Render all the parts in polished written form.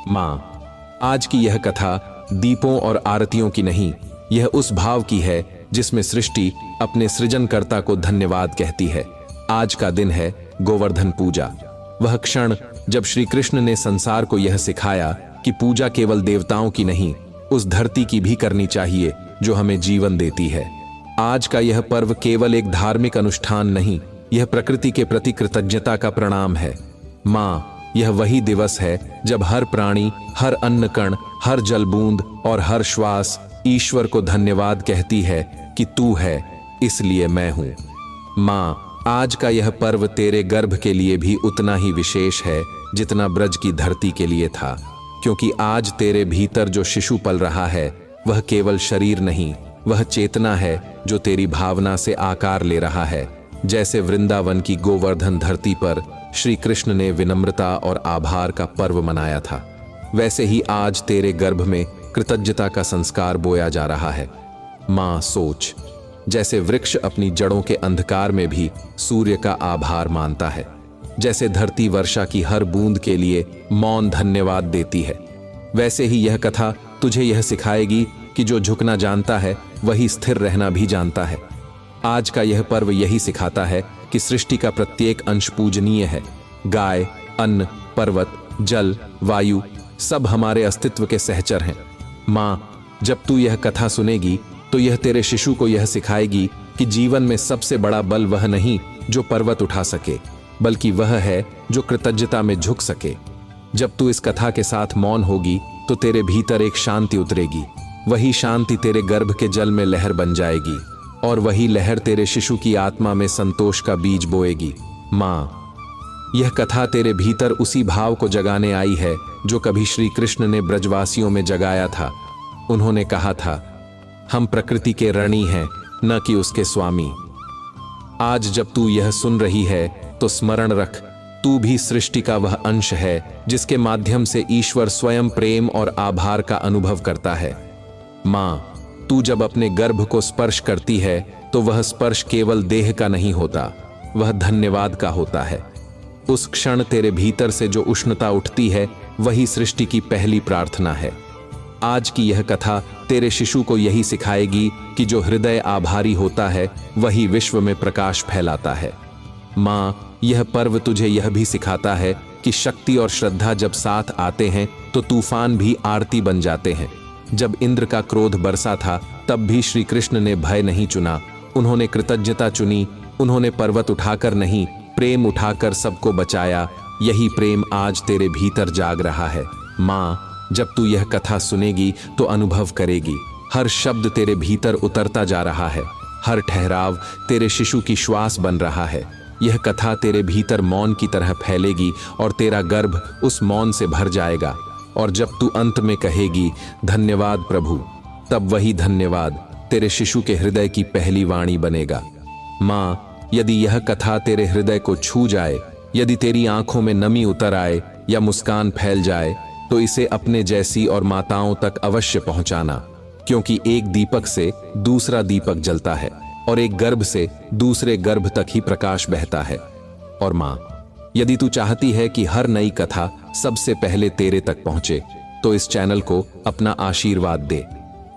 माँ, आज की यह कथा दीपों और आरतियों की नहीं, यह उस भाव की है जिसमें सृष्टि अपने सृजनकर्ता को धन्यवाद कहती है। आज का दिन है गोवर्धन पूजा, वह क्षण जब श्री कृष्ण ने संसार को यह सिखाया कि पूजा केवल देवताओं की नहीं, उस धरती की भी करनी चाहिए जो हमें जीवन देती है। आज का यह पर्व केवल एक धार्मिक अनुष्ठान नहीं, यह प्रकृति के प्रति कृतज्ञता का प्रणाम है। माँ, यह वही दिवस है जब हर प्राणी, हर अन्न कण, हर जल बूंद और हर श्वास ईश्वर को धन्यवाद कहती है कि तू है, इसलिए मैं हूं। माँ, आज का यह पर्व तेरे गर्भ के लिए भी उतना ही विशेष है जितना ब्रज की धरती के लिए था, क्योंकि आज तेरे भीतर जो शिशु पल रहा है वह केवल शरीर नहीं, वह चेतना है जो तेरी भावना से आकार ले रहा है। जैसे वृंदावन की गोवर्धन धरती पर श्री कृष्ण ने विनम्रता और आभार का पर्व मनाया था, वैसे ही आज तेरे गर्भ में कृतज्ञता का संस्कार बोया जा रहा है। माँ, सोच, जैसे वृक्ष अपनी जड़ों के अंधकार में भी सूर्य का आभार मानता है, जैसे धरती वर्षा की हर बूंद के लिए मौन धन्यवाद देती है, वैसे ही यह कथा तुझे यह सिखाएगी कि जो झुकना जानता है वही स्थिर रहना भी जानता है। आज का यह पर्व यही सिखाता है कि सृष्टि का प्रत्येक अंश पूजनीय है। गाय, अन्न, पर्वत, जल, वायु सब हमारे अस्तित्व के सहचर हैं। माँ, जब तू यह कथा सुनेगी तो यह तेरे शिशु को यह सिखाएगी कि जीवन में सबसे बड़ा बल वह नहीं जो पर्वत उठा सके, बल्कि वह है जो कृतज्ञता में झुक सके। जब तू इस कथा के साथ मौन होगी तो तेरे भीतर एक शांति उतरेगी, वही शांति तेरे गर्भ के जल में लहर बन जाएगी और वही लहर तेरे शिशु की आत्मा में संतोष का बीज बोएगी। माँ, यह कथा तेरे भीतर उसी भाव को जगाने आई है जो कभी श्री कृष्ण ने ब्रजवासियों में जगाया था। उन्होंने कहा था, हम प्रकृति के ऋणी हैं, न कि उसके स्वामी। आज जब तू यह सुन रही है तो स्मरण रख, तू भी सृष्टि का वह अंश है जिसके माध्यम से ईश्वर स्वयं प्रेम और आभार का अनुभव करता है। माँ, तू जब अपने गर्भ को स्पर्श करती है तो वह स्पर्श केवल देह का नहीं होता, वह धन्यवाद का होता है। उस क्षण तेरे भीतर से जो उष्णता उठती है वही सृष्टि की पहली प्रार्थना है। आज की यह कथा तेरे शिशु को यही सिखाएगी कि जो हृदय आभारी होता है वही विश्व में प्रकाश फैलाता है। माँ, यह पर्व तुझे यह भी सिखाता है कि शक्ति और श्रद्धा जब साथ आते हैं तो तूफान भी आरती बन जाते हैं। जब इंद्र का क्रोध बरसा था तब भी श्री कृष्ण ने भय नहीं चुना, उन्होंने कृतज्ञता चुनी। उन्होंने पर्वत उठाकर नहीं, प्रेम उठाकर सबको बचाया। यही प्रेम आज तेरे भीतर जाग रहा है। माँ, जब तू यह कथा सुनेगी तो अनुभव करेगी, हर शब्द तेरे भीतर उतरता जा रहा है, हर ठहराव तेरे शिशु की श्वास बन रहा है। यह कथा तेरे भीतर मौन की तरह फैलेगी और तेरा गर्भ उस मौन से भर जाएगा। और जब तू अंत में कहेगी, धन्यवाद प्रभु, तब वही धन्यवाद तेरे शिशु के हृदय की पहली वाणी बनेगा। माँ, यदि यह कथा तेरे हृदय को छू जाए, यदि तेरी आंखों में नमी उतर आए या मुस्कान फैल जाए, तो इसे अपने जैसी और माताओं तक अवश्य पहुंचाना, क्योंकि एक दीपक से दूसरा दीपक जलता है और एक गर्भ से दूसरे गर्भ तक ही प्रकाश बहता है। और माँ, यदि तू चाहती है कि हर नई कथा सबसे पहले तेरे तक पहुंचे, तो इस चैनल को अपना आशीर्वाद दे।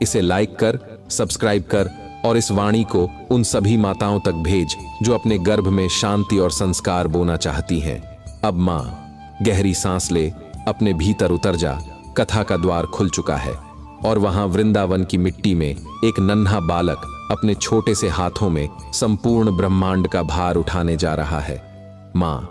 इसे लाइक कर, सब्सक्राइब कर और इस वाणी को उन सभी माताओं तक भेज जो अपने गर्भ में शांति और संस्कार बोना चाहती हैं। अब माँ, गहरी सांस ले, अपने भीतर उतर जा। कथा का द्वार खुल चुका है और वहां वृंदावन की मिट्टी में एक नन्हा बालक अपने छोटे से हाथों में संपूर्ण ब्रह्मांड का भार उठाने जा रहा है। माँ,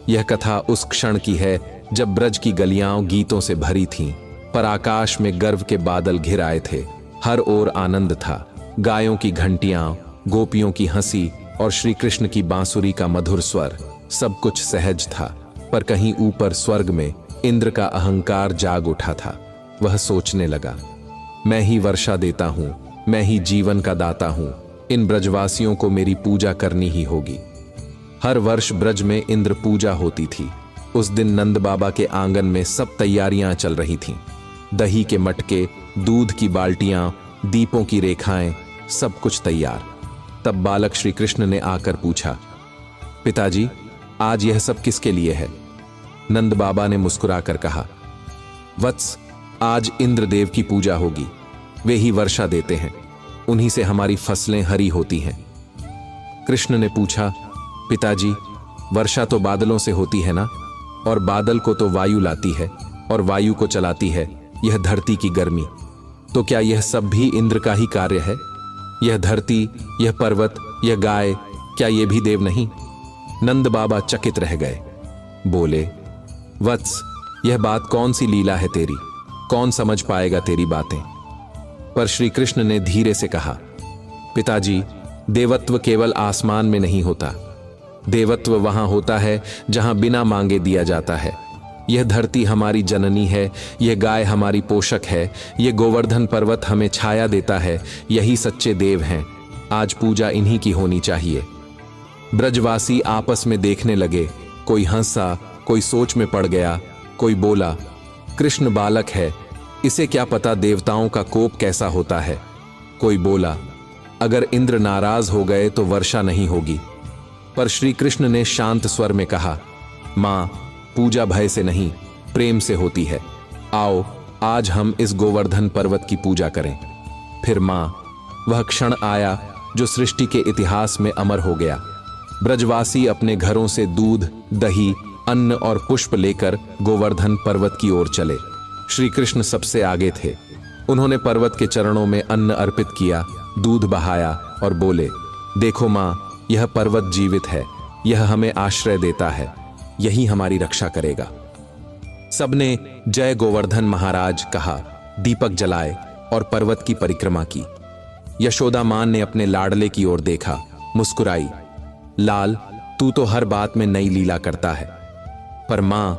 यह कथा उस क्षण की है जब ब्रज की गलियां गीतों से भरी थीं, पर आकाश में गर्व के बादल घिर आए थे। हर ओर आनंद था, गायों की घंटियां, गोपियों की हंसी और श्री कृष्ण की बांसुरी का मधुर स्वर। सब कुछ सहज था, पर कहीं ऊपर स्वर्ग में इंद्र का अहंकार जाग उठा था। वह सोचने लगा, मैं ही वर्षा देता हूं, मैं ही जीवन का दाता हूं, इन ब्रजवासियों को मेरी पूजा करनी ही होगी। हर वर्ष ब्रज में इंद्र पूजा होती थी। उस दिन नंद बाबा के आंगन में सब तैयारियां चल रही थीं। दही के मटके, दूध की बाल्टियां, दीपों की रेखाएं, सब कुछ तैयार। तब बालक श्री कृष्ण ने आकर पूछा, पिताजी, आज यह सब किसके लिए है? नंद बाबा ने मुस्कुराकर कहा, वत्स, आज इंद्रदेव की पूजा होगी। वे ही वर्षा देते हैं, उन्हीं से हमारी फसलें हरी होती हैं। कृष्ण ने पूछा, पिताजी, वर्षा तो बादलों से होती है ना, और बादल को तो वायु लाती है, और वायु को चलाती है यह धरती की गर्मी। तो क्या यह सब भी इंद्र का ही कार्य है? यह धरती, यह पर्वत, यह गाय, क्या ये भी देव नहीं? नंद बाबा चकित रह गए। बोले, वत्स, यह बात कौन सी लीला है तेरी? कौन समझ पाएगा तेरी बातें? पर श्री कृष्ण ने धीरे से कहा, पिताजी, देवत्व केवल आसमान में नहीं होता। देवत्व वहां होता है जहां बिना मांगे दिया जाता है। यह धरती हमारी जननी है, यह गाय हमारी पोषक है, यह गोवर्धन पर्वत हमें छाया देता है। यही सच्चे देव हैं। आज पूजा इन्हीं की होनी चाहिए। ब्रजवासी आपस में देखने लगे। कोई हंसा, कोई सोच में पड़ गया, कोई बोला, कृष्ण बालक है, इसे क्या पता देवताओं का कोप कैसा होता है। कोई बोला, अगर इंद्र नाराज हो गए तो वर्षा नहीं होगी। पर श्री कृष्ण ने शांत स्वर में कहा, मां, पूजा भय से नहीं, प्रेम से होती है। आओ, आज हम इस गोवर्धन पर्वत की पूजा करें। फिर मां, वह क्षण आया जो सृष्टि के इतिहास में अमर हो गया। ब्रजवासी अपने घरों से दूध, दही, अन्न और पुष्प लेकर गोवर्धन पर्वत की ओर चले। श्री कृष्ण सबसे आगे थे। उन्होंने पर्वत के चरणों में अन्न अर्पित किया, दूध बहाया और बोले, देखो मां, यह पर्वत जीवित है, यह हमें आश्रय देता है, यही हमारी रक्षा करेगा। सबने जय गोवर्धन महाराज कहा, दीपक जलाए और पर्वत की परिक्रमा की। यशोदा मां ने अपने लाडले की ओर देखा, मुस्कुराई, लाल, तू तो हर बात में नई लीला करता है। पर मां,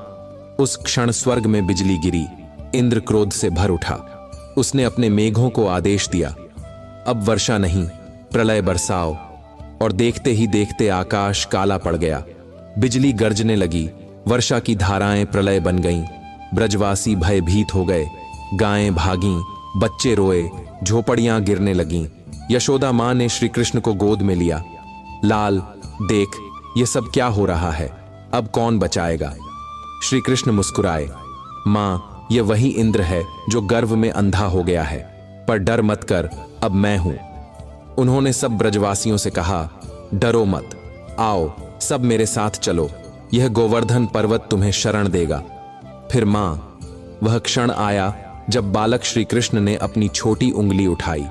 उस क्षण स्वर्ग में बिजली गिरी, इंद्र क्रोध से भर उठा। उसने अपने मेघों को आदेश दिया, अब वर्षा नहीं, प्रलय बरसाओ। और देखते ही देखते आकाश काला पड़ गया। बिजली गरजने लगी, वर्षा की धाराएं प्रलय बन गईं। ब्रजवासी भयभीत हो गए, गायें भागीं, बच्चे रोए, झोपड़ियां गिरने लगीं। यशोदा मां ने श्री कृष्ण को गोद में लिया। लाल, देख, ये सब क्या हो रहा है, अब कौन बचाएगा? श्री कृष्ण मुस्कुराए, मां, ये वही इंद्र है जो गर्व में अंधा हो गया है, पर डर मत कर, अब मैं हूं। उन्होंने सब ब्रजवासियों से कहा, डरो मत, आओ सब मेरे साथ चलो, यह गोवर्धन पर्वत तुम्हें शरण देगा। फिर मां, वह क्षण आया जब बालक श्री कृष्ण ने अपनी छोटी उंगली उठाई।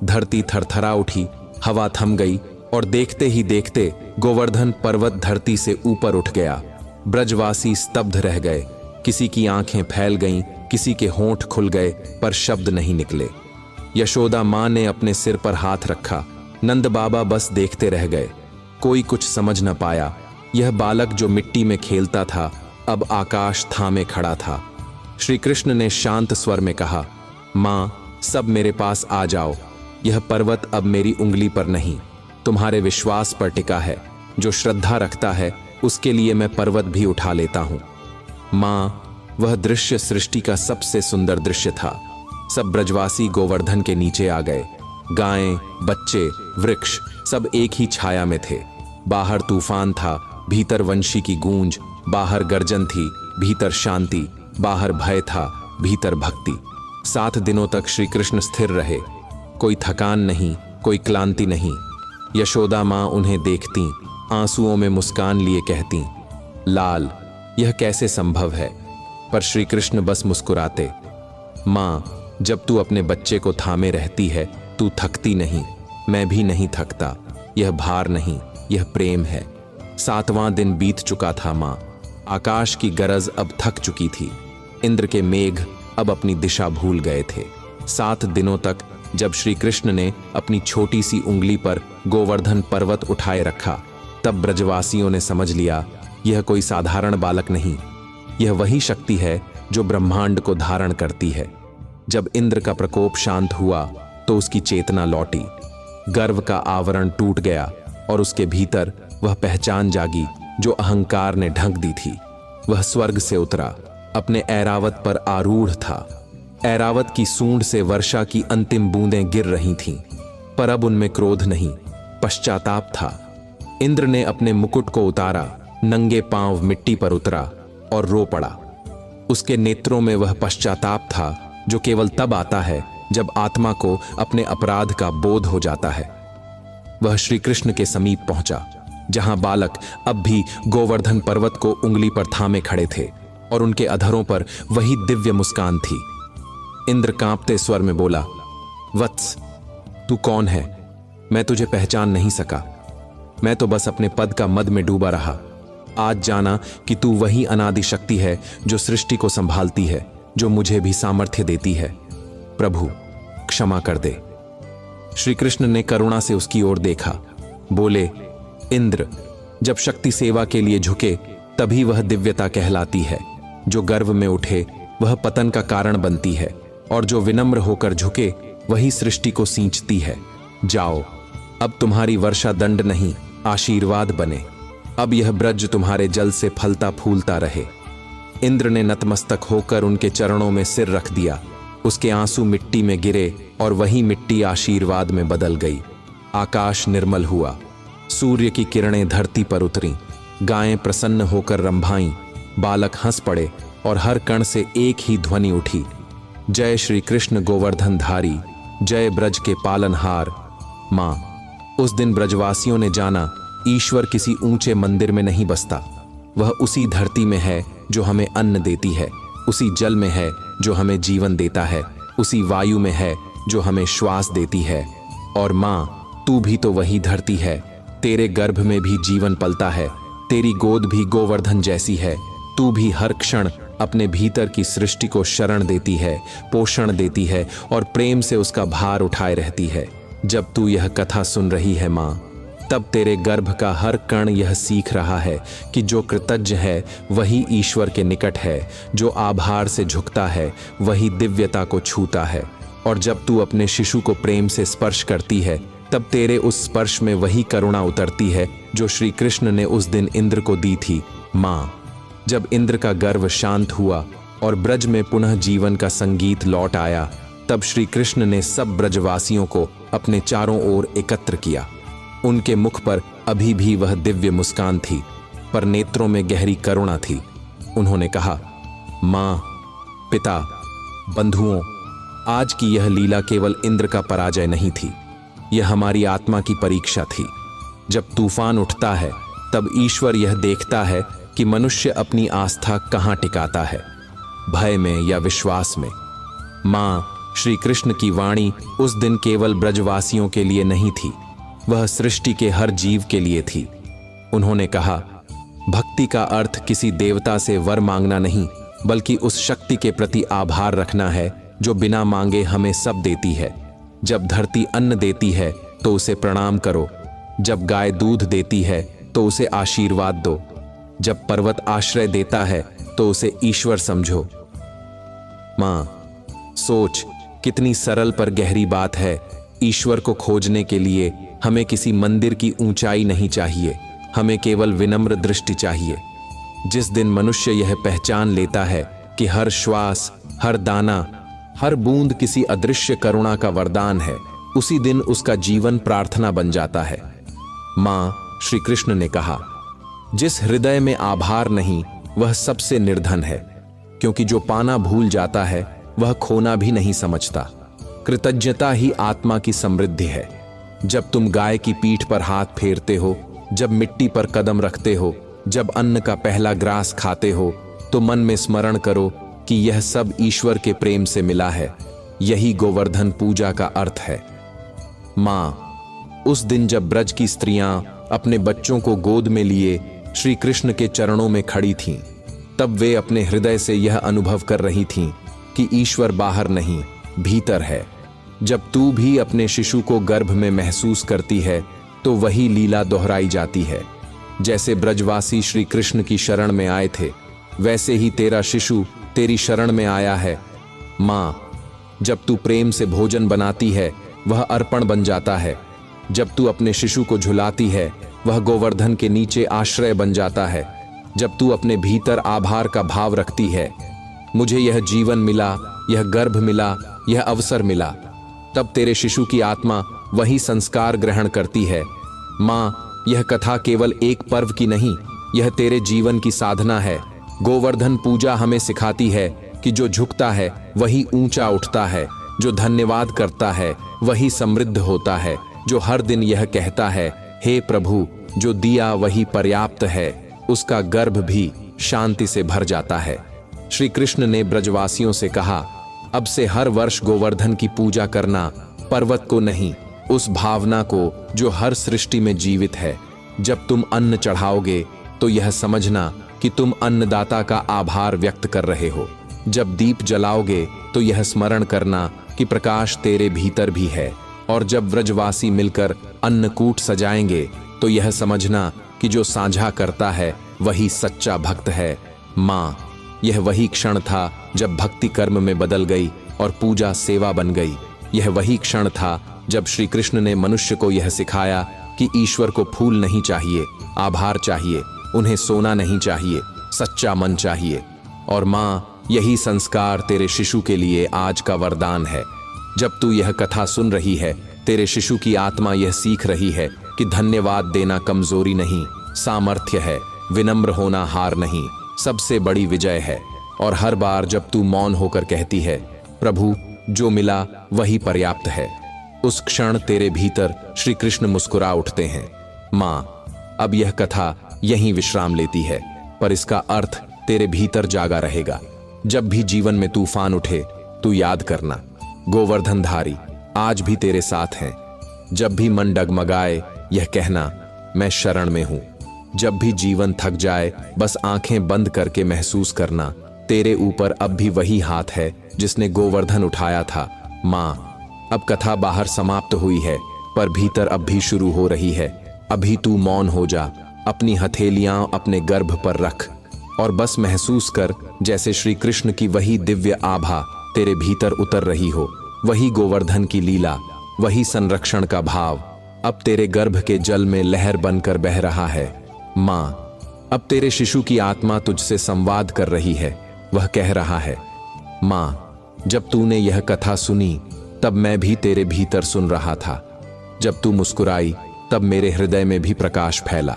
धरती थरथरा उठी, हवा थम गई और देखते ही देखते गोवर्धन पर्वत धरती से ऊपर उठ गया। ब्रजवासी स्तब्ध रह गए, किसी की आंखें फैल गईं, किसी के होंठ खुल गए, पर शब्द नहीं निकले। यशोदा मां ने अपने सिर पर हाथ रखा। नंद बाबा बस देखते रह गए। कोई कुछ समझ न पाया। यह बालक जो मिट्टी में खेलता था, अब आकाश थामे खड़ा था। श्री कृष्ण ने शांत स्वर में कहा, मां, सब मेरे पास आ जाओ। यह पर्वत अब मेरी उंगली पर नहीं, तुम्हारे विश्वास पर टिका है। जो श्रद्धा रखता है उसके लिए मैं पर्वत भी उठा लेता हूं। मां, वह दृश्य सृष्टि का सबसे सुंदर दृश्य था। सब ब्रजवासी गोवर्धन के नीचे आ गए। गायें, बच्चे, वृक्ष सब एक ही छाया में थे। बाहर तूफान था, भीतर वंशी की गूंज। बाहर गर्जन थी, भीतर शांति। बाहर भय था, भीतर भक्ति। 7 दिनों तक श्री कृष्ण स्थिर रहे। कोई थकान नहीं, कोई क्लांति नहीं। यशोदा मां उन्हें देखती, आंसुओं में मुस्कान लिए कहती, लाल, यह कैसे संभव है? पर श्री कृष्ण बस मुस्कुराते। मां, जब तू अपने बच्चे को थामे रहती है, तू थकती नहीं, मैं भी नहीं थकता। यह भार नहीं, यह प्रेम है। 7वां दिन बीत चुका था मां। आकाश की गरज अब थक चुकी थी। इंद्र के मेघ अब अपनी दिशा भूल गए थे। 7 दिनों तक जब श्री कृष्ण ने अपनी छोटी सी उंगली पर गोवर्धन पर्वत उठाए रखा, तब ब्रजवासियों ने समझ लिया, यह कोई साधारण बालक नहीं, यह वही शक्ति है जो ब्रह्मांड को धारण करती है। जब इंद्र का प्रकोप शांत हुआ तो उसकी चेतना लौटी। गर्व का आवरण टूट गया और उसके भीतर वह पहचान जागी जो अहंकार ने ढक दी थी। वह स्वर्ग से उतरा, अपने ऐरावत पर आरूढ़ था। ऐरावत की सूंड से वर्षा की अंतिम बूंदें गिर रही थीं, पर अब उनमें क्रोध नहीं, पश्चाताप था। इंद्र ने अपने मुकुट को उतारा, नंगे पांव मिट्टी पर उतरा और रो पड़ा। उसके नेत्रों में वह पश्चाताप था जो केवल तब आता है जब आत्मा को अपने अपराध का बोध हो जाता है। वह श्री कृष्ण के समीप पहुंचा, जहां बालक अब भी गोवर्धन पर्वत को उंगली पर थामे खड़े थे और उनके अधरों पर वही दिव्य मुस्कान थी। इंद्र कांपते स्वर में बोला, वत्स, तू कौन है? मैं तुझे पहचान नहीं सका। मैं तो बस अपने पद का मद में डूबा रहा। आज जाना कि तू वही अनादि शक्ति है जो सृष्टि को संभालती है, जो मुझे भी सामर्थ्य देती है। प्रभु, क्षमा कर दे। श्री कृष्ण ने करुणा से उसकी ओर देखा, बोले, इंद्र, जब शक्ति सेवा के लिए झुके तभी वह दिव्यता कहलाती है। जो गर्व में उठे वह पतन का कारण बनती है, और जो विनम्र होकर झुके वही सृष्टि को सींचती है। जाओ, अब तुम्हारी वर्षा दंड नहीं, आशीर्वाद बने। अब यह ब्रज तुम्हारे जल से फलता फूलता रहे। इंद्र ने नतमस्तक होकर उनके चरणों में सिर रख दिया। उसके आंसू मिट्टी में गिरे और वही मिट्टी आशीर्वाद में बदल गई। आकाश निर्मल हुआ, सूर्य की किरणें धरती पर उतरीं, गायें प्रसन्न होकर रंभाईं, बालक हंस पड़े और हर कण से एक ही ध्वनि उठी, जय श्री कृष्ण गोवर्धन धारी, जय ब्रज के पालनहार। मां, उस दिन ब्रजवासियों ने जाना, ईश्वर किसी ऊंचे मंदिर में नहीं बसता। वह उसी धरती में है जो हमें अन्न देती है, उसी जल में है जो हमें जीवन देता है, उसी वायु में है जो हमें श्वास देती है। और मां, तू भी तो वही धरती है। तेरे गर्भ में भी जीवन पलता है, तेरी गोद भी गोवर्धन जैसी है। तू भी हर क्षण अपने भीतर की सृष्टि को शरण देती है, पोषण देती है और प्रेम से उसका भार उठाए रहती है। जब तू यह कथा सुन रही है मां, तब तेरे गर्भ का हर कण यह सीख रहा है कि जो कृतज्ञ है वही ईश्वर के निकट है, जो आभार से झुकता है वही दिव्यता को छूता है। और जब तू अपने शिशु को प्रेम से स्पर्श करती है, तब तेरे उस स्पर्श में वही करुणा उतरती है जो श्री कृष्ण ने उस दिन इंद्र को दी थी। मां, जब इंद्र का गर्व शांत हुआ और ब्रज में पुनः जीवन का संगीत लौट आया, तब श्री कृष्ण ने सब ब्रजवासियों को अपने चारों ओर एकत्र किया। उनके मुख पर अभी भी वह दिव्य मुस्कान थी, पर नेत्रों में गहरी करुणा थी। उन्होंने कहा, मां, पिता, बंधुओं, आज की यह लीला केवल इंद्र का पराजय नहीं थी, यह हमारी आत्मा की परीक्षा थी। जब तूफान उठता है तब ईश्वर यह देखता है कि मनुष्य अपनी आस्था कहाँ टिकाता है, भय में या विश्वास में। मां, श्री कृष्ण की वाणी उस दिन केवल ब्रजवासियों के लिए नहीं थी, वह सृष्टि के हर जीव के लिए थी। उन्होंने कहा, भक्ति का अर्थ किसी देवता से वर मांगना नहीं, बल्कि उस शक्ति के प्रति आभार रखना है जो बिना मांगे हमें सब देती है। जब धरती अन्न देती है तो उसे प्रणाम करो, जब गाय दूध देती है तो उसे आशीर्वाद दो, जब पर्वत आश्रय देता है तो उसे ईश्वर समझो। मां, सोच, कितनी सरल पर गहरी बात है। ईश्वर को खोजने के लिए हमें किसी मंदिर की ऊंचाई नहीं चाहिए, हमें केवल विनम्र दृष्टि चाहिए। जिस दिन मनुष्य यह पहचान लेता है कि हर श्वास, हर दाना, हर बूंद किसी अदृश्य करुणा का वरदान है, उसी दिन उसका जीवन प्रार्थना बन जाता है। मां, श्री कृष्ण ने कहा, जिस हृदय में आभार नहीं वह सबसे निर्धन है, क्योंकि जो पाना भूल जाता है वह खोना भी नहीं समझता। कृतज्ञता ही आत्मा की समृद्धि है। जब तुम गाय की पीठ पर हाथ फेरते हो, जब मिट्टी पर कदम रखते हो, जब अन्न का पहला ग्रास खाते हो, तो मन में स्मरण करो कि यह सब ईश्वर के प्रेम से मिला है। यही गोवर्धन पूजा का अर्थ है। मां, उस दिन जब ब्रज की स्त्रियां अपने बच्चों को गोद में लिए श्री कृष्ण के चरणों में खड़ी थीं, तब वे अपने हृदय से यह अनुभव कर रही थीं कि ईश्वर बाहर नहीं, भीतर है। जब तू भी अपने शिशु को गर्भ में महसूस करती है तो वही लीला दोहराई जाती है। जैसे ब्रजवासी श्री कृष्ण की शरण में आए थे, वैसे ही तेरा शिशु तेरी शरण में आया है। मां, जब तू प्रेम से भोजन बनाती है वह अर्पण बन जाता है। जब तू अपने शिशु को झुलाती है वह गोवर्धन के नीचे आश्रय बन जाता है। जब तू अपने भीतर आभार का भाव रखती है, मुझे यह जीवन मिला, यह गर्भ मिला, यह अवसर मिला, तब तेरे शिशु की आत्मा वही संस्कार ग्रहण करती है। मां, यह कथा केवल एक पर्व की नहीं, यह तेरे जीवन की साधना है। गोवर्धन पूजा हमें सिखाती है कि जो झुकता है वही ऊंचा उठता है, जो धन्यवाद करता है वही समृद्ध होता है, जो हर दिन यह कहता है हे प्रभु जो दिया वही पर्याप्त है, उसका गर्भ भी शांति से भर जाता है। श्री कृष्ण ने ब्रजवासियों से कहा, अब से हर वर्ष गोवर्धन की पूजा करना, पर्वत को नहीं, उस भावना को जो हर सृष्टि में जीवित है। जब तुम अन्न चढ़ाओगे तो यह समझना कि तुम अन्नदाता का आभार व्यक्त कर रहे हो। जब दीप जलाओगे तो यह स्मरण करना कि प्रकाश तेरे भीतर भी है। और जब व्रजवासी मिलकर अन्नकूट सजाएंगे तो यह समझना कि जो साझा करता है वही सच्चा भक्त है। माँ, यह वही क्षण था जब भक्ति कर्म में बदल गई और पूजा सेवा बन गई। यह वही क्षण था जब श्री कृष्ण ने मनुष्य को यह सिखाया कि ईश्वर को फूल नहीं चाहिए, आभार चाहिए, उन्हें सोना नहीं चाहिए, सच्चा मन चाहिए। और माँ, यही संस्कार तेरे शिशु के लिए आज का वरदान है। जब तू यह कथा सुन रही है, तेरे शिशु की आत्मा यह सीख रही है कि धन्यवाद देना कमजोरी नहीं, सामर्थ्य है, विनम्र होना हार नहीं, सबसे बड़ी विजय है। और हर बार जब तू मौन होकर कहती है प्रभु जो मिला वही पर्याप्त है, उस क्षण तेरे भीतर श्री कृष्ण मुस्कुरा उठते हैं। माँ, अब यह कथा यहीं विश्राम लेती है, पर इसका अर्थ तेरे भीतर जागा रहेगा। जब भी जीवन में तूफान उठे तू याद करना, गोवर्धनधारी आज भी तेरे साथ हैं। जब भी मन डगमगाए यह कहना, मैं शरण में हूं। जब भी जीवन थक जाए बस आंखें बंद करके महसूस करना, तेरे ऊपर अब भी वही हाथ है जिसने गोवर्धन उठाया था। माँ, अब कथा बाहर समाप्त हुई है, पर भीतर अब भी शुरू हो रही है। अभी तू मौन हो जा, अपनी हथेलियां अपने गर्भ पर रख और बस महसूस कर जैसे श्री कृष्ण की वही दिव्य आभा तेरे भीतर उतर रही हो। वही गोवर्धन की लीला, वही संरक्षण का भाव अब तेरे गर्भ के जल में लहर बनकर बह रहा है। माँ, अब तेरे शिशु की आत्मा तुझसे संवाद कर रही है। वह कह रहा है, माँ, जब तूने यह कथा सुनी तब मैं भी तेरे भीतर सुन रहा था। जब तू मुस्कुराई तब मेरे हृदय में भी प्रकाश फैला।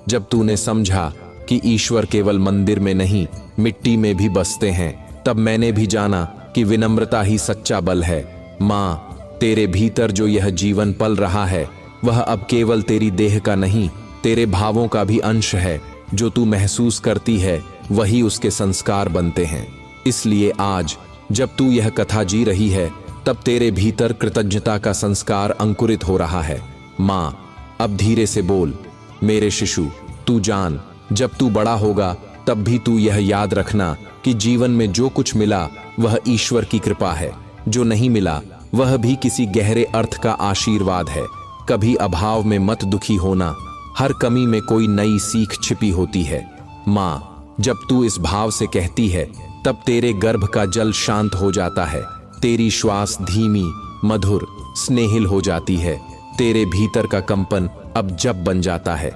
जब तूने समझा कि ईश्वर केवल मंदिर में नहीं मिट्टी में भी बसते हैं, तब मैंने भी जाना कि विनम्रता ही सच्चा बल है। माँ, तेरे भीतर जो यह जीवन पल रहा है वह अब केवल तेरी देह का नहीं, तेरे भावों का भी अंश है। जो तू महसूस करती है वही उसके संस्कार बनते हैं। इसलिए आज जब तू यह कथा जी रही है तब तेरे भीतर कृतज्ञता का संस्कार अंकुरित हो रहा है। माँ, अब धीरे से बोल, मेरे शिशु, तू जान, जब तू बड़ा होगा तब भी तू यह याद रखना कि जीवन में जो कुछ मिला वह ईश्वर की कृपा है, जो नहीं मिला वह भी किसी गहरे अर्थ का आशीर्वाद है। कभी अभाव में मत दुखी होना, हर कमी में कोई नई सीख छिपी होती है। माँ, जब तू इस भाव से कहती है तब तेरे गर्भ का जल शांत हो जाता है, तेरी श्वास धीमी, मधुर, स्नेहिल हो जाती है, तेरे भीतर का कंपन अब जप बन जाता है।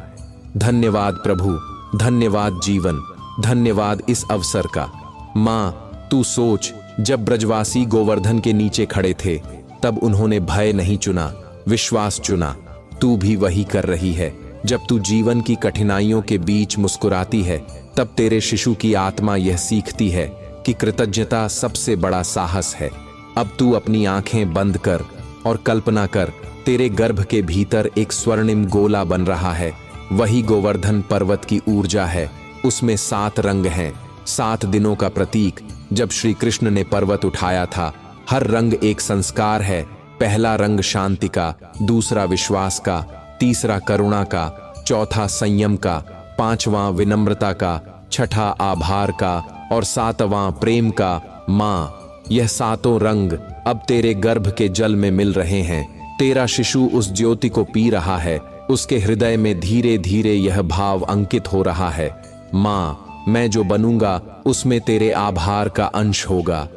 धन्यवाद प्रभु, धन्यवाद जीवन, धन्यवाद इस अवसर का। माँ, तू सोच, जब ब्रजवासी गोवर्धन के नीचे खड़े थे तब उन्होंने भय नहीं चुना, विश्वास चुना। तू भी वही कर रही है। जब तू जीवन की कठिनाइयों के बीच मुस्कुराती है तब तेरे शिशु की आत्मा यह सीखती है कि कृतज्ञता सबसे बड़ा साहस है। अब तू अपनी आंखें बंद कर और कल्पना कर, तेरे गर्भ के भीतर एक स्वर्णिम गोला बन रहा है। वही गोवर्धन पर्वत की ऊर्जा है। उसमें 7 रंग हैं, 7 दिनों का प्रतीक। जब श्री कृष्ण ने पर्वत उठाया था, हर रंग एक संस्कार है। पहला रंग शांति का, दूसरा विश्वास का, तीसरा करुणा का, चौथा संयम का, पांचवां विनम्रता का, छठा आभार का और 7वां प्रेम का। माँ, यह 7 रंग अब तेरे गर्भ के जल में मिल रहे हैं। तेरा शिशु उस ज्योति को पी रहा है, उसके हृदय में धीरे धीरे यह भाव अंकित हो रहा है। माँ, मैं जो बनूंगा उसमें तेरे आभार का अंश होगा।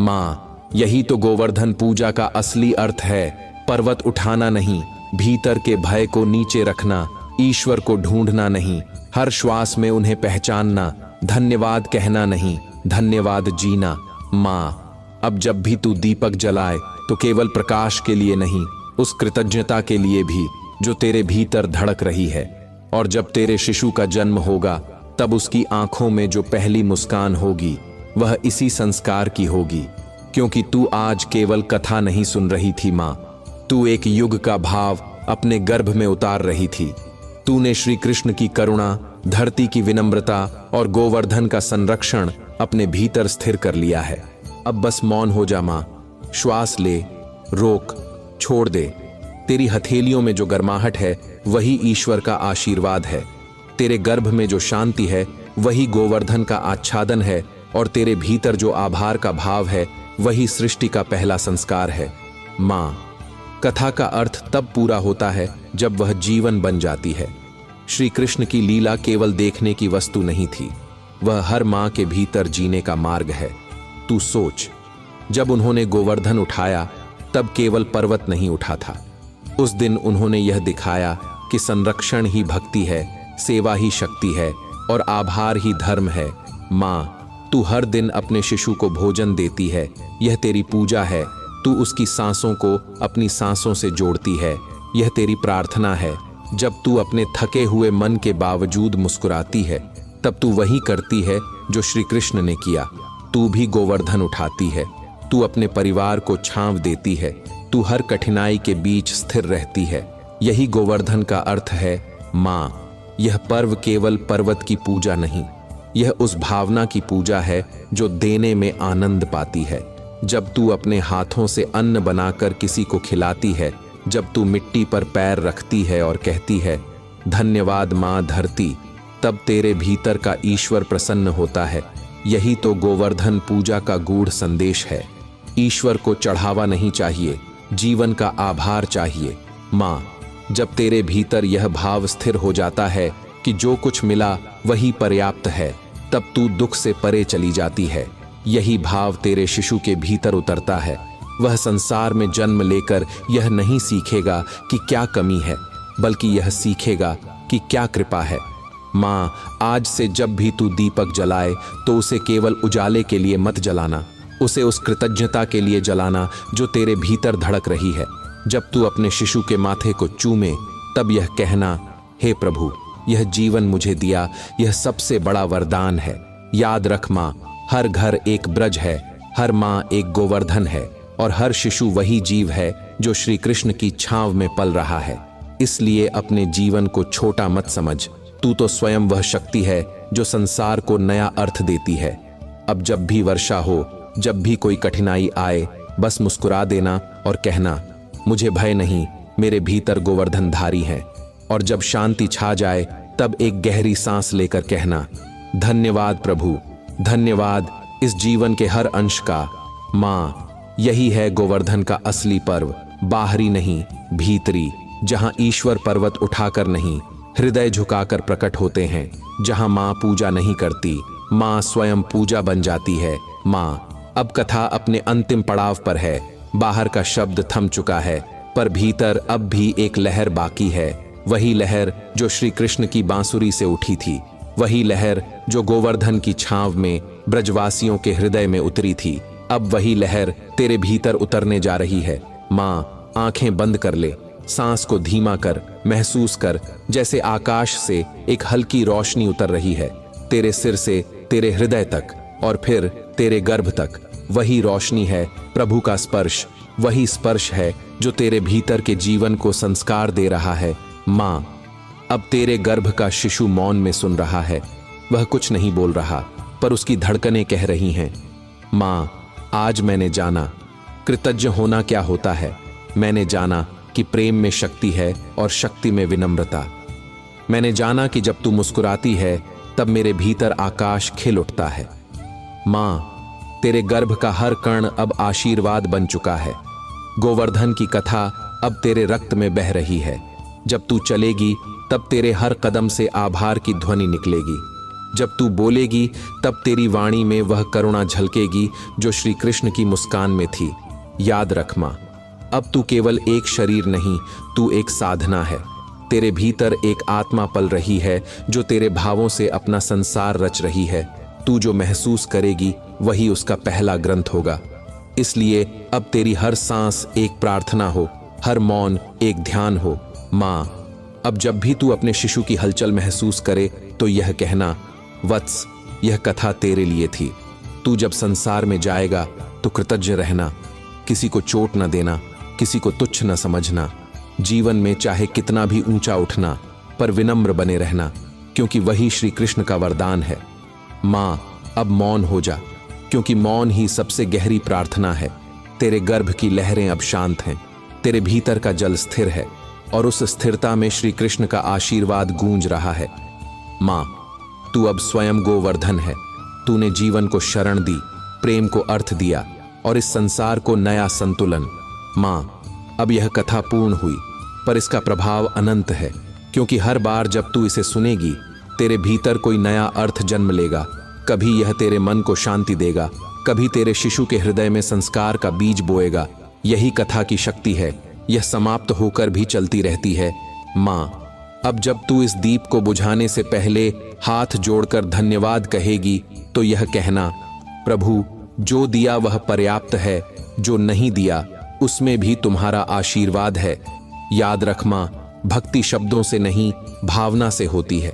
माँ, यही तो गोवर्धन पूजा का असली अर्थ है। पर्वत उठाना नहीं, भीतर के भय को नीचे रखना, ईश्वर को ढूंढना नहीं, हर श्वास में उन्हें पहचानना, धन्यवाद कहना नहीं, धन्यवाद जीना। माँ, अब जब भी तू दीपक जलाए तो केवल प्रकाश के लिए नहीं, उस कृतज्ञता के लिए भी जो तेरे भीतर धड़क रही है। और जब तेरे शिशु का जन्म होगा तब उसकी आंखों में जो पहली मुस्कान होगी वह इसी संस्कार की होगी, क्योंकि तू आज केवल कथा नहीं सुन रही थी माँ, तू एक युग का भाव अपने गर्भ में उतार रही थी। तूने श्री कृष्ण की करुणा, धरती की विनम्रता और गोवर्धन का संरक्षण अपने भीतर स्थिर कर लिया है। अब बस मौन हो जा माँ, श्वास ले, रोक, छोड़ दे। तेरी हथेलियों में जो गर्माहट है वही ईश्वर का आशीर्वाद है। तेरे गर्भ में जो शांति है वही गोवर्धन का आच्छादन है, और तेरे भीतर जो आभार का भाव है वही सृष्टि का पहला संस्कार है। माँ, कथा का अर्थ तब पूरा होता है जब वह जीवन बन जाती है। श्री कृष्ण की लीला केवल देखने की वस्तु नहीं थी, वह हर माँ के भीतर जीने का मार्ग है। तू सोच, जब उन्होंने गोवर्धन उठाया तब केवल पर्वत नहीं उठा था। उस दिन उन्होंने यह दिखाया कि संरक्षण ही भक्ति है, सेवा ही शक्ति है और आभार ही धर्म है। माँ, तू हर दिन अपने शिशु को भोजन देती है, यह तेरी पूजा है। तू उसकी सांसों को अपनी सांसों से जोड़ती है, यह तेरी प्रार्थना है। जब तू अपने थके हुए मन के बावजूद मुस्कुराती है, तब तू वही करती है जो श्री कृष्ण ने किया। तू भी गोवर्धन उठाती है, तू अपने परिवार को छांव देती है, तू हर कठिनाई के बीच स्थिर रहती है। यही गोवर्धन का अर्थ है माँ। यह पर्व केवल पर्वत की पूजा नहीं, यह उस भावना की पूजा है जो देने में आनंद पाती है। जब तू अपने हाथों से अन्न बनाकर किसी को खिलाती है, जब तू मिट्टी पर पैर रखती है और कहती है धन्यवाद माँ धरती, तब तेरे भीतर का ईश्वर प्रसन्न होता है। यही तो गोवर्धन पूजा का गूढ़ संदेश है। ईश्वर को चढ़ावा नहीं चाहिए, जीवन का आभार चाहिए। माँ, जब तेरे भीतर यह भाव स्थिर हो जाता है कि जो कुछ मिला वही पर्याप्त है, तब तू दुख से परे चली जाती है। यही भाव तेरे शिशु के भीतर उतरता है। वह संसार में जन्म लेकर यह नहीं सीखेगा कि क्या कमी है, बल्कि यह सीखेगा कि क्या कृपा है। माँ, आज से जब भी तू दीपक जलाए तो उसे केवल उजाले के लिए मत जलाना, उसे उस कृतज्ञता के लिए जलाना जो तेरे भीतर धड़क रही है। जब तू अपने शिशु के माथे को चूमे, तब यह कहना, हे प्रभु, यह जीवन मुझे दिया, यह सबसे बड़ा वरदान है। याद रख माँ, हर घर एक ब्रज है, हर माँ एक गोवर्धन है, और हर शिशु वही जीव है जो श्री कृष्ण की छांव में पल रहा है। इसलिए अपने जीवन को छोटा मत समझ, तू तो स्वयं वह शक्ति है जो संसार को नया अर्थ देती है। अब जब भी वर्षा हो, जब भी कोई कठिनाई आए, बस मुस्कुरा देना और कहना, मुझे भय नहीं, मेरे भीतर गोवर्धन धारी है। और जब शांति छा जाए तब एक गहरी सांस लेकर कहना, धन्यवाद प्रभु, धन्यवाद इस जीवन के हर अंश का। माँ, यही है गोवर्धन का असली पर्व, बाहरी नहीं, भीतरी, जहाँ ईश्वर पर्वत उठाकर नहीं, हृदय झुकाकर प्रकट होते हैं। जहाँ माँ पूजा नहीं करती, माँ स्वयं पूजा बन जाती है। माँ, अब कथा अपने अंतिम पड़ाव पर है। बाहर का शब्द थम चुका है, पर भीतर अब भी एक लहर बाकी है। वही लहर जो श्री कृष्ण की बांसुरी से उठी थी, वही लहर जो गोवर्धन की छांव में ब्रजवासियों के हृदय में उतरी थी। अब वही लहर तेरे भीतर उतरने जा रही है। माँ, आंखें बंद कर ले, सांस को धीमा कर, महसूस कर जैसे आकाश से एक हल्की रोशनी उतर रही है, तेरे सिर से तेरे हृदय तक और फिर तेरे गर्भ तक। वही रोशनी है प्रभु का स्पर्श, वही स्पर्श है जो तेरे भीतर के जीवन को संस्कार दे रहा है। माँ, अब तेरे गर्भ का शिशु मौन में सुन रहा है। वह कुछ नहीं बोल रहा, पर उसकी धड़कनें कह रही हैं, माँ, आज मैंने जाना कृतज्ञ होना क्या होता है। मैंने जाना कि प्रेम में शक्ति है और शक्ति में विनम्रता। मैंने जाना कि जब तू मुस्कुराती है तब मेरे भीतर आकाश खिल उठता है। माँ, तेरे गर्भ का हर कण अब आशीर्वाद बन चुका है। गोवर्धन की कथा अब तेरे रक्त में बह रही है। जब तू चलेगी तब तेरे हर कदम से आभार की ध्वनि निकलेगी। जब तू बोलेगी तब तेरी वाणी में वह करुणा झलकेगी जो श्री कृष्ण की मुस्कान में थी। याद रख माँ, अब तू केवल एक शरीर नहीं, तू एक साधना है। तेरे भीतर एक आत्मा पल रही है जो तेरे भावों से अपना संसार रच रही है। तू जो महसूस करेगी वही उसका पहला ग्रंथ होगा। इसलिए अब तेरी हर सांस एक प्रार्थना हो, हर मौन एक ध्यान हो। माँ, अब जब भी तू अपने शिशु की हलचल महसूस करे तो यह कहना, वत्स, यह कथा तेरे लिए थी। तू जब संसार में जाएगा तो कृतज्ञ रहना, किसी को चोट न देना, किसी को तुच्छ न समझना। जीवन में चाहे कितना भी ऊंचा उठना, पर विनम्र बने रहना, क्योंकि वही श्री कृष्ण का वरदान है। माँ, अब मौन हो जा, क्योंकि मौन ही सबसे गहरी प्रार्थना है। तेरे गर्भ की लहरें अब शांत हैं, तेरे भीतर का जल स्थिर है और उस स्थिरता में श्री कृष्ण का आशीर्वाद गूंज रहा है। माँ, तू अब स्वयं गोवर्धन है। तूने जीवन को शरण दी, प्रेम को अर्थ दिया और इस संसार को नया संतुलन। माँ, अब यह कथा पूर्ण हुई, पर इसका प्रभाव अनंत है, क्योंकि हर बार जब तू इसे सुनेगी, तेरे भीतर कोई नया अर्थ जन्म लेगा। कभी यह तेरे मन को शांति देगा, कभी तेरे शिशु के हृदय में संस्कार का बीज बोएगा। यही कथा की शक्ति है, यह समाप्त होकर भी चलती रहती है। माँ, अब जब तू इस दीप को बुझाने से पहले हाथ जोड़कर धन्यवाद कहेगी, तो यह कहना, प्रभु, जो दिया वह पर्याप्त है, जो नहीं दिया उसमें भी तुम्हारा आशीर्वाद है। याद रख माँ, भक्ति शब्दों से नहीं, भावना से होती है।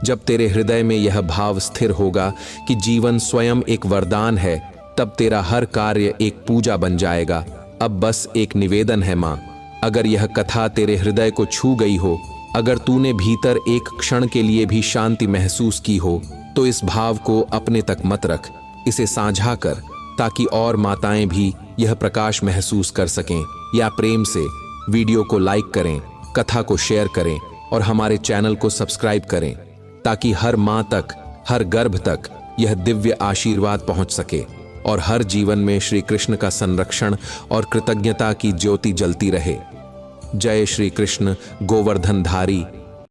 जब तेरे हृदय में यह भाव स्थिर होगा कि जीवन स्वयं एक वरदान है, तब तेरा हर कार्य एक पूजा बन जाएगा। अब बस एक निवेदन है माँ, अगर यह कथा तेरे हृदय को छू गई हो, अगर तूने भीतर एक क्षण के लिए भी शांति महसूस की हो, तो इस भाव को अपने तक मत रख, इसे साझा कर, ताकि और माताएं भी यह प्रकाश महसूस कर सकें। या प्रेम से वीडियो को लाइक करें, कथा को शेयर करें और हमारे चैनल को सब्सक्राइब करें, ताकि हर माँ तक, हर गर्भ तक यह दिव्य आशीर्वाद पहुंच सके और हर जीवन में श्री कृष्ण का संरक्षण और कृतज्ञता की ज्योति जलती रहे। जय श्री कृष्ण गोवर्धनधारी।